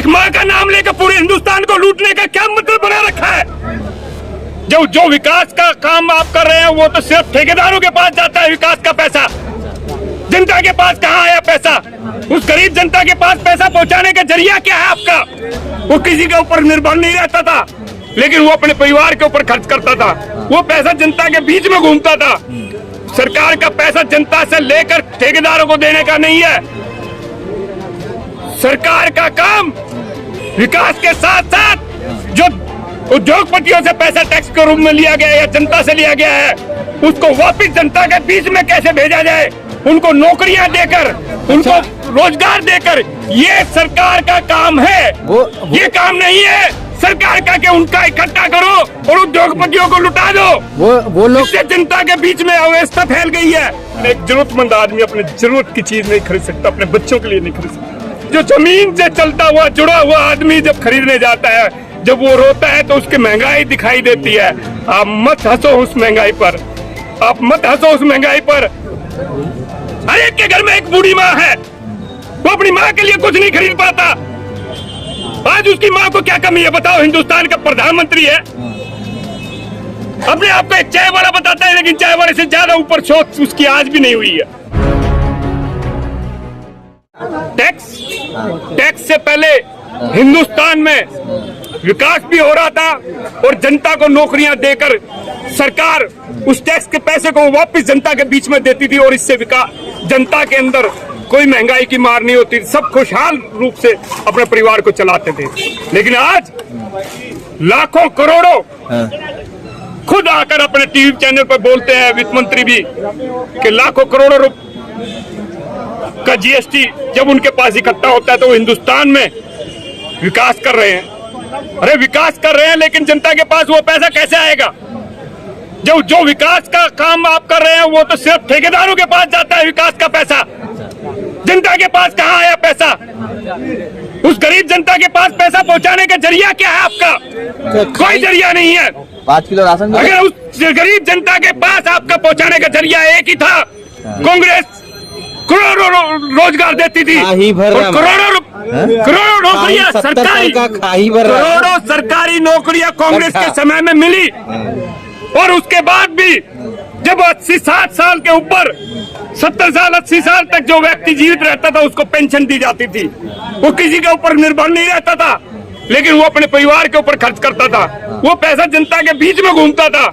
एक माँ का नाम लेकर पूरे हिंदुस्तान को लूटने का क्या मतलब बना रखा है? जो विकास का काम आप कर रहे हैं वो तो सिर्फ ठेकेदारों के पास जाता है विकास का पैसा। जनता के पास कहाँ आया पैसा? उस गरीब जनता के पास पैसा पहुंचाने का जरिया क्या है आपका? वो किसी के ऊपर निर्भर नहीं रहता था, लेकिन वो अपने परिवार के ऊपर खर्च करता था। वो पैसा जनता के बीच में घूमता था। सरकार का पैसा जनता से लेकर ठेकेदारों को देने का नहीं है। सरकार का काम विकास के साथ साथ जो उद्योगपतियों से पैसा टैक्स के रूप में लिया गया है या जनता से लिया गया है, उसको वापस जनता के बीच में कैसे भेजा जाए, उनको नौकरियां देकर, उनको रोजगार देकर, ये सरकार का काम है। ये काम नहीं है सरकार का कि उनका इकट्ठा करो और उद्योगपतियों को लुटा दो। वो लोग इससे जनता के बीच में अव्यवस्था फैल गई है। एक जरूरतमंद आदमी अपने जरूरत की चीज नहीं खरीद सकता, अपने बच्चों के लिए नहीं खरीद सकता। जो जमीन से चलता हुआ जुड़ा हुआ आदमी जब खरीदने जाता है, जब वो रोता है तो उसकी महंगाई दिखाई देती है। आप मत हंसो उस महंगाई पर, आप मत हंसो उस महंगाई पर। हर एक के घर में एक बूढ़ी माँ है, वो अपनी माँ के लिए कुछ नहीं खरीद पाता। आज उसकी माँ को क्या कमी है बताओ? हिंदुस्तान का प्रधानमंत्री है, अपने आप को एक चाय वाला बताता है, लेकिन चाय वाले से ज्यादा ऊपर सोच उसकी आज भी नहीं हुई है। टैक्स से पहले हिंदुस्तान में विकास भी हो रहा था और जनता को नौकरियां देकर सरकार उस टैक्स के पैसे को वापस जनता के बीच में देती थी और इससे विकास जनता के अंदर कोई महंगाई की मार नहीं होती, सब खुशहाल रूप से अपने परिवार को चलाते थे। लेकिन आज लाखों करोड़ों खुद आकर अपने टीवी चैनल पर बोलते हैं वित्त मंत्री भी कि लाखों करोड़ों का जीएसटी जब उनके पास इकट्ठा होता है तो वो हिंदुस्तान में विकास कर रहे हैं। अरे विकास कर रहे हैं, लेकिन जनता के पास वो पैसा कैसे आएगा? जो विकास का काम आप कर रहे हैं वो तो सिर्फ ठेकेदारों के पास जाता है विकास का पैसा। जनता के पास कहाँ आया पैसा? उस गरीब जनता के पास पैसा पहुंचाने का जरिया क्या है आपका? कोई जरिया नहीं है। 5 किलो राशन अगर उस गरीब जनता के पास आपका पहुंचाने का जरिया एक ही था, कांग्रेस करोड़ों रोजगार देती थी, करोड़ों नौकरियां सरकारी, करोड़ों सरकारी नौकरियां कांग्रेस के समय में मिली। और उसके बाद भी जब 80-60 साल के ऊपर 70 साल 80 साल तक जो व्यक्ति जीवित रहता था उसको पेंशन दी जाती थी। वो किसी के ऊपर निर्भर नहीं रहता था, लेकिन वो अपने परिवार के ऊपर खर्च करता था। वो पैसा जनता के बीच में घूमता था।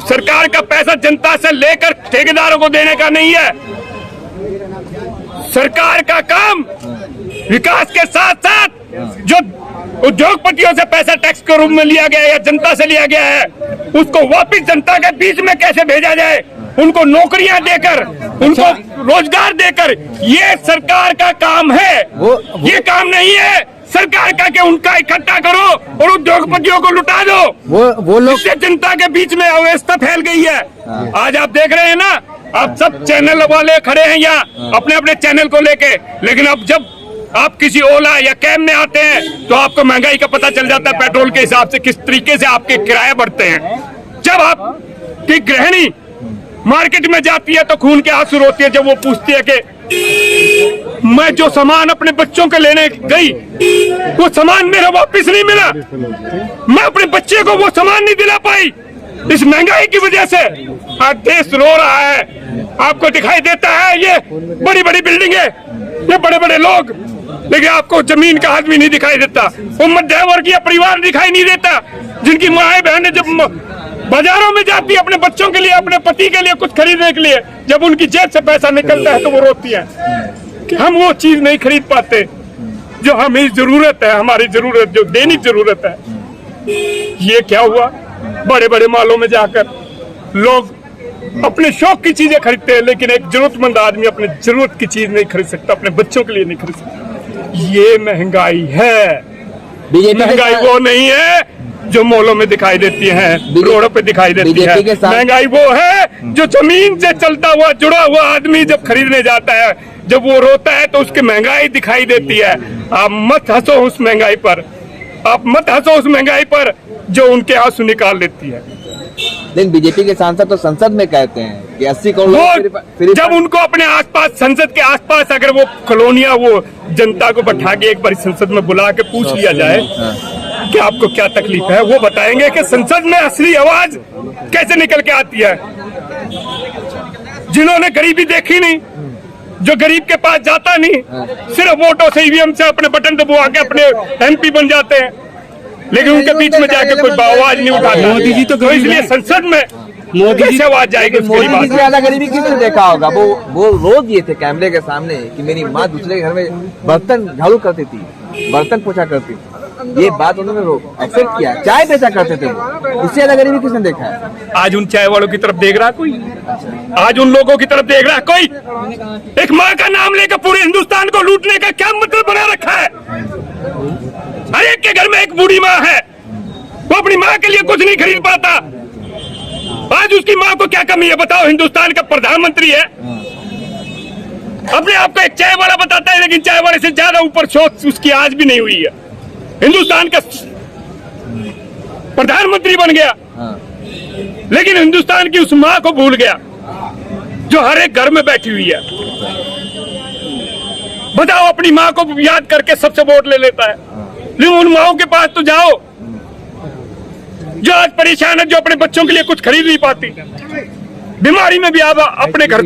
सरकार का पैसा जनता से लेकर ठेकेदारों को देने का नहीं है। सरकार का काम विकास के साथ साथ जो उद्योगपतियों से पैसा टैक्स के रूप में लिया गया है या जनता से लिया गया है, उसको वापस जनता के बीच में कैसे भेजा जाए, उनको नौकरियां देकर, उनको रोजगार देकर, ये सरकार का काम है। ये काम नहीं है सरकार का कि उनका इकट्ठा करो और उद्योगपतियों को लुटा दो। वो लोग इससे जनता के बीच में अव्यवस्था फैल गई है। आज आप देख रहे हैं ना, आप सब चैनल वाले खड़े हैं यहाँ अपने अपने चैनल को लेके, लेकिन अब जब आप किसी ओला या कैब में आते हैं तो आपको महंगाई का पता चल जाता है, पेट्रोल के हिसाब से किस तरीके से आपके किराए बढ़ते हैं। जब आपकी गृहिणी मार्केट में जाती है तो खून के आंसू रोती है जब वो पूछती है कि मैं जो सामान अपने बच्चों के लेने गई वो सामान मेरा वापस नहीं मिला, मैं अपने बच्चे को वो सामान नहीं दिला पाई इस महंगाई की वजह से। आज देश रो रहा है, आपको दिखाई देता है ये बड़ी बड़ी बिल्डिंगें, ये बड़े बड़े लोग, लेकिन आपको जमीन का आदमी नहीं दिखाई देता। वो मध्यम वर्गीय परिवार दिखाई नहीं देता जिनकी माएं बहनें जब बाजारों में जाती है अपने बच्चों के लिए, अपने पति के लिए कुछ खरीदने के लिए, जब उनकी जेब से पैसा निकलता है तो वो रोती है कि हम वो चीज नहीं खरीद पाते जो हमें जरूरत है, हमारी जरूरत जो दैनिक जरूरत है। ये क्या हुआ? बड़े बड़े मॉलों में जाकर लोग अपने शौक की चीजें खरीदते हैं, लेकिन एक जरूरतमंद आदमी अपने जरूरत की चीज नहीं खरीद सकता, अपने बच्चों के लिए नहीं खरीद सकता। ये महंगाई है। महंगाई वो नहीं है जो मॉलों में दिखाई देती है, रोडों पे दिखाई देती है। महंगाई वो है जो जमीन से चलता हुआ जुड़ा हुआ आदमी जब खरीदने जाता है, जब वो रोता है तो उसकी महंगाई दिखाई देती है। आप मत हंसो उस महंगाई पर, आप मत हंसो उस महंगाई पर जो उनके आंसू निकाल लेती है। लेकिन बीजेपी के सांसद तो संसद में कहते हैं कि 80 करोड़ वो जब उनको अपने आसपास संसद के आसपास अगर वो कॉलोनियां वो जनता को बैठा के एक बार संसद में बुला के पूछ लिया जाए कि आपको क्या तकलीफ है, वो बताएंगे कि संसद में असली आवाज कैसे निकल के आती है। जिन्होंने गरीबी देखी नहीं, जो गरीब के पास जाता नहीं, सिर्फ वोटों से ईवीएम से अपने बटन दबवा के अपने एमपी बन जाते हैं, लेकिन उनके बीच में जाके कोई आवाज नहीं उठाता। मोदी जी तो इसलिए संसद में मोदी जी कैसे आवाज जाएगी उसकी मोदी जी बात। से ज्यादा गरीबी किसने देखा होगा? वो रोज ये थे कैमरे के सामने कि मेरी माँ दूसरे के घर में बर्तन झाड़ू करती थी, बर्तन पोछा करती थी। ये बात उन्होंने एक्सेप्ट किया। चाय बेचा करते थे वो, इससे ज्यादा गरीबी किसने देखा है? आज उन चाय वालों की तरफ देख रहा है कोई? आज उन लोगों की तरफ देख रहा है कोई? एक माँ का नाम लेकर पूरे हिंदुस्तान को लूटने का क्या मतलब बना रखा है? हर एक के घर में एक बूढ़ी माँ है, वो अपनी माँ के लिए कुछ नहीं खरीद पाता। आज उसकी माँ को क्या कमी है बताओ? हिंदुस्तान का प्रधानमंत्री है, अपने आप को एक चाय वाला बताता है, लेकिन चाय वाले से ज्यादा ऊपर सोच उसकी आज भी नहीं हुई है। हिंदुस्तान का प्रधानमंत्री बन गया, लेकिन हिंदुस्तान की उस माँ को भूल गया जो हर एक घर में बैठी हुई है। बताओ, अपनी माँ को याद करके सबसे वोट ले लेता है, लेकिन उन माओं के पास तो जाओ जो आज परेशान है, जो अपने बच्चों के लिए कुछ खरीद नहीं पाती, बीमारी में भी आप अपने घर